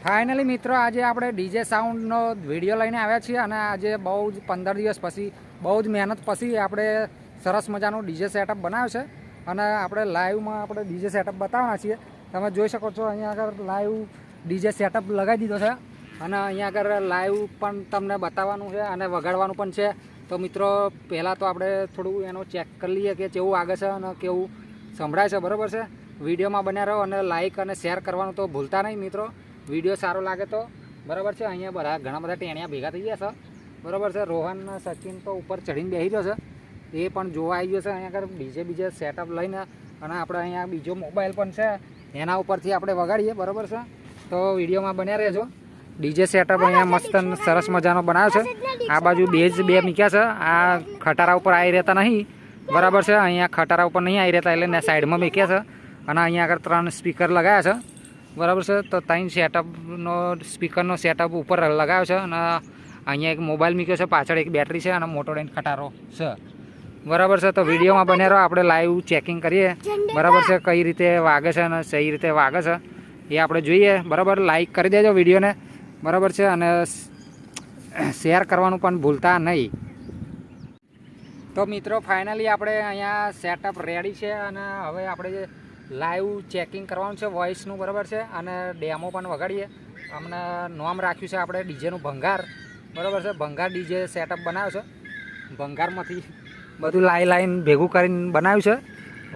Finally મિત્રો આજે આપણે ડીજે સાઉન્ડનો વિડીયો લઈને આવ્યા છીએ અને આજે બહુ જ 15 દિવસ પછી બહુ જ મહેનત પછી આપણે સરસ મજાનું ડીજે સેટઅપ બનાવ્યો છે અને આપણે લાઈવમાં આપણે ડીજે સેટઅપ બતાવવાના છીએ. તમે જોઈ શકો છો અહીંયા આગળ લાઈવ ડીજે સેટઅપ લગાવી દીધો છે અને અહીંયા આગળ લાઈવ પણ તમને બતાવવાનું છે અને વગાડવાનું પણ છે. તો મિત્રો પહેલાં તો આપણે થોડું એનો ચેક કરી લઈએ કે કેવું વાગે છે અને કેવું સંભળાય છે. બરાબર છે, વિડીયોમાં બન્યા રહો અને લાઇક અને શેર કરવાનું તો ભૂલતા નહીં મિત્રો. વિડીયો સારો લાગે તો બરાબર છે. અહીંયા ઘણા બધા ટેણિયા ભેગા થઈ ગયા છે. બરાબર છે, રોહન સચિન તો ઉપર ચડીને બેસી ગયો છે, એ પણ જોવા આવી ગયો છે. અહીંયા આગળ બીજે સેટઅપ લઈને અને આપણે અહીંયા બીજો મોબાઈલ પણ છે એના ઉપરથી આપણે વગાડીએ. બરાબર છે, તો વિડીયોમાં બન્યા રહેજો. ડીજે સેટઅપ અહીંયા મસ્ત સરસ મજાનો બનાવ્યો છે. આ બાજુ બેઝ બે મૂક્યા છે, આ ખટારા ઉપર આવી રહેતા નહીં. બરાબર છે, અહીંયા ખટારા ઉપર નહીં આવી રહેતા એટલે સાઈડમાં મૂક્યા છે અને અહીંયા આગળ 3 સ્પીકર લગાવ્યા છે. બરાબર છે, તો 3 સેટઅપનો સ્પીકરનો સેટઅપ ઉપર લગાવ્યો છે અને અહીંયા એક મોબાઈલ મૂક્યો છે, પાછળ એક બેટરી છે અને મોટો ડેન ખટારો છે. બરાબર છે, તો વિડીયોમાં બન્યા રહો. આપણે લાઈવ ચેકિંગ કરીએ. બરાબર છે, કઈ રીતે વાગે છે અને સહી રીતે વાગે છે એ આપણે જોઈએ. બરાબર, લાઈક કરી દેજો વિડીયોને. બરાબર છે, અને શેર કરવાનું પણ ભૂલતા નહીં. તો મિત્રો ફાઇનલી આપણે અહીંયા સેટઅપ રેડી છે અને હવે આપણે લાઈવ ચેકિંગ કરવાનું છે વોઇસનું. બરાબર છે, અને ડેમો પણ વગાડીએ. અમને નામ રાખ્યું છે આપણે ડીજેનું ભંગાર. બરાબર છે, ભંગાર ડીજે સેટઅપ બનાવ્યો છે. ભંગારમાંથી બધું લાઈન ભેગું કરીને બનાવ્યું છે.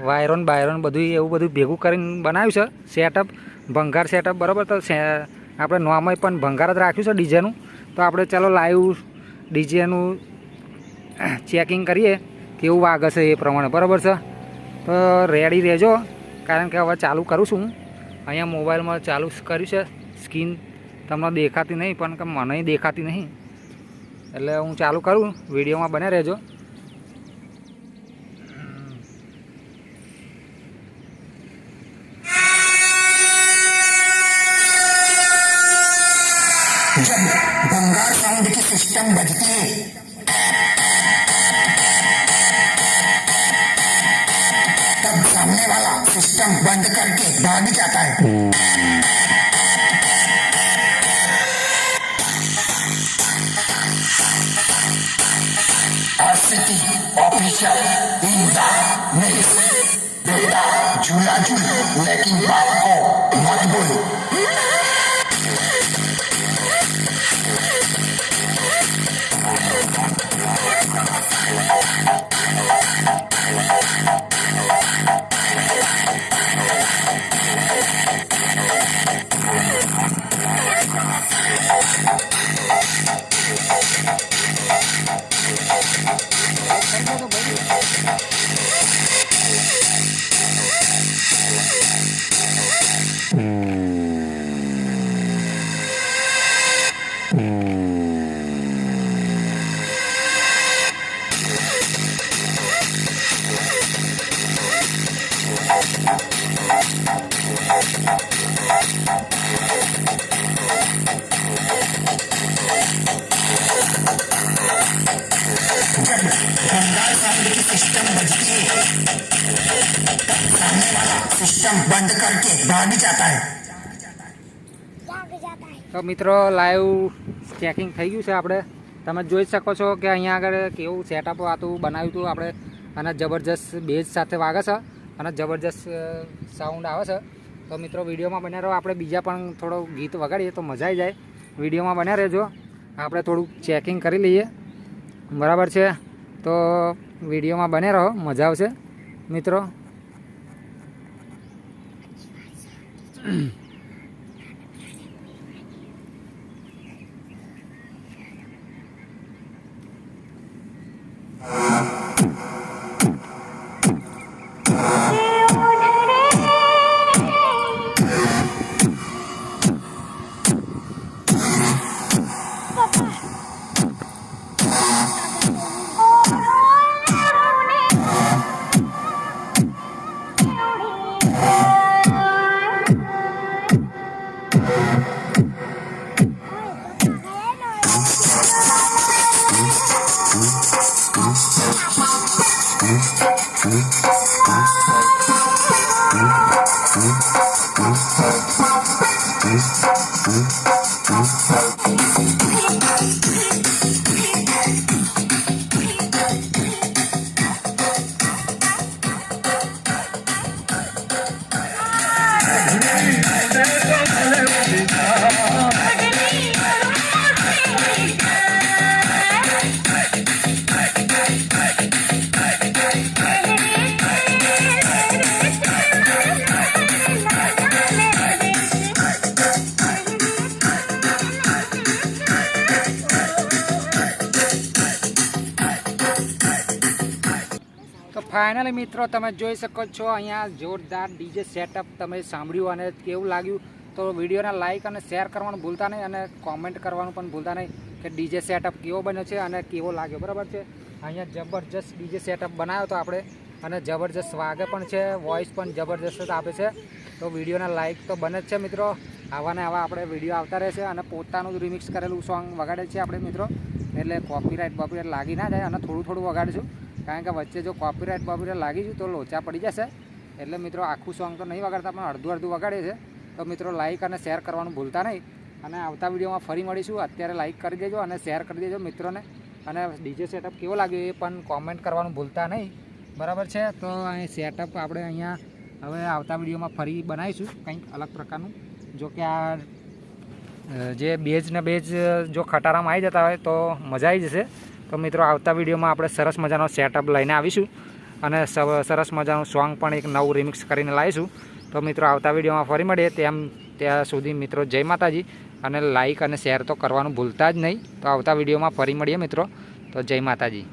વાયરોન બાયરોન બધું એવું બધું ભેગું કરીને બનાવ્યું છે સેટઅપ, ભંગાર સેટઅપ. બરાબર, તો આપણે નામય પણ ભંગાર જ રાખ્યું છે ડીજેનું. તો આપણે ચાલો લાઈવ ડીજેનું ચેકિંગ કરીએ કેવું વાગે છે એ પ્રમાણે. બરાબર છે, તો રેડી રહેજો કારણ કે હવે ચાલુ કરું છું. અહીંયા મોબાઈલમાં ચાલુ કર્યું છે. સ્ક્રીન તમને દેખાતી નહીં પણ કે મને દેખાતી નહીં એટલે હું ચાલુ કરું. વિડીયોમાં બને રહેજો. भंगार साउंड की सिस्टम बजती है तब सामने वाला सिस्टम बंद करके भाग जाता है. City official in the mix. बेटा झूला झूल लेकिन बाप को मत बोलो. सिस्टम बजती है सामने वाला सिस्टम बंद करके भाग जाता है. તો મિત્રો લાઈવ ચેકિંગ થઈ ગયું છે. આપણે તમે જોઈ શકો છો કે અહીંયા આગળ કેવું સેટઅપ હતું બનાવ્યું હતું આપણે અને જબરજસ્ત બેઝ સાથે વાગે છે અને જબરજસ્ત સાઉન્ડ આવે છે. તો મિત્રો વિડીયોમાં બન્યા રહો. આપણે બીજા પણ થોડું ગીત વગાડીએ તો મજા આવી જાય. વિડીયોમાં બન્યા રહેજો. આપણે થોડુંક ચેકિંગ કરી લઈએ. બરાબર છે, તો વિડીયોમાં બને રહો, મજા આવશે મિત્રો. તો ફાઇનલી મિત્રો તમે જોઈ શકો છો અહીંયા જોરદાર ડીજે સેટઅપ તમે સાંભળ્યું અને કેવું લાગ્યું તો વિડીયોને લાઇક અને શેર કરવાનું ભૂલતા નહીં અને કોમેન્ટ કરવાનું પણ ભૂલતા નહીં કે ડીજે સેટઅપ કેવો બન્યો છે અને કેવો લાગ્યો બરાબર છે. અહીંયા જબરજસ્ત ડીજે સેટઅપ બનાવ્યો તો આપણે અને જબરજસ્ત વાગે પણ છે, વોઇસ પણ જબરજસ્ત આપે છે. તો વિડીયોને લાઇક તો બને જ છે મિત્રો. આવા ને આવા આપણે વિડીયો આવતા રહેશે અને પોતાનું રિમિક્સ કરેલું સોંગ વગાડે છે આપણે મિત્રો, એટલે કોપીરાઇટ લાગી ના જાય અને થોડું વગાડીશું, કારણ કે વચ્ચે જો કોપીરાઇટ લાગી ગયું તો લોચા પડી જશે. એટલે મિત્રો આખું સોંગ તો નહીં વગાડતા પણ અડધું વગાડીએ છે. તો મિત્રો લાઇક અને શેર કરવાનું ભૂલતા નહીં અને આવતા વિડીયોમાં ફરી મળીશું. અત્યારે લાઇક કરી દેજો અને શેર કરી દેજો મિત્રોને, અને ડીજે સેટઅપ કેવો લાગ્યો એ પણ કોમેન્ટ કરવાનું ભૂલતા નહીં બરાબર છે. તો અહીં સેટઅપ આપણે અહીંયા હવે આવતા વિડીયોમાં ફરી બનાવીશું કંઈક અલગ પ્રકારનું. જો કે આ જે બેઝ જો ખટારામાં આવી જતા હોય તો મજા આવી જશે. તો મિત્રો આવતા વિડીયોમાં આપણે સરસ મજાનો સેટઅપ લઈને આવીશું અને સરસ મજાનું સોંગ પણ એક નવું રિમિક્સ કરીને લાવીશું. તો મિત્રો આવતા વિડીયોમાં ફરી મળીએ. ત્યાં સુધી મિત્રો જય માતાજી, અને લાઇક અને શેર તો કરવાનું ભૂલતા જ નહીં. તો આવતા વિડીયોમાં ફરી મળીએ મિત્રો. તો જય માતાજી.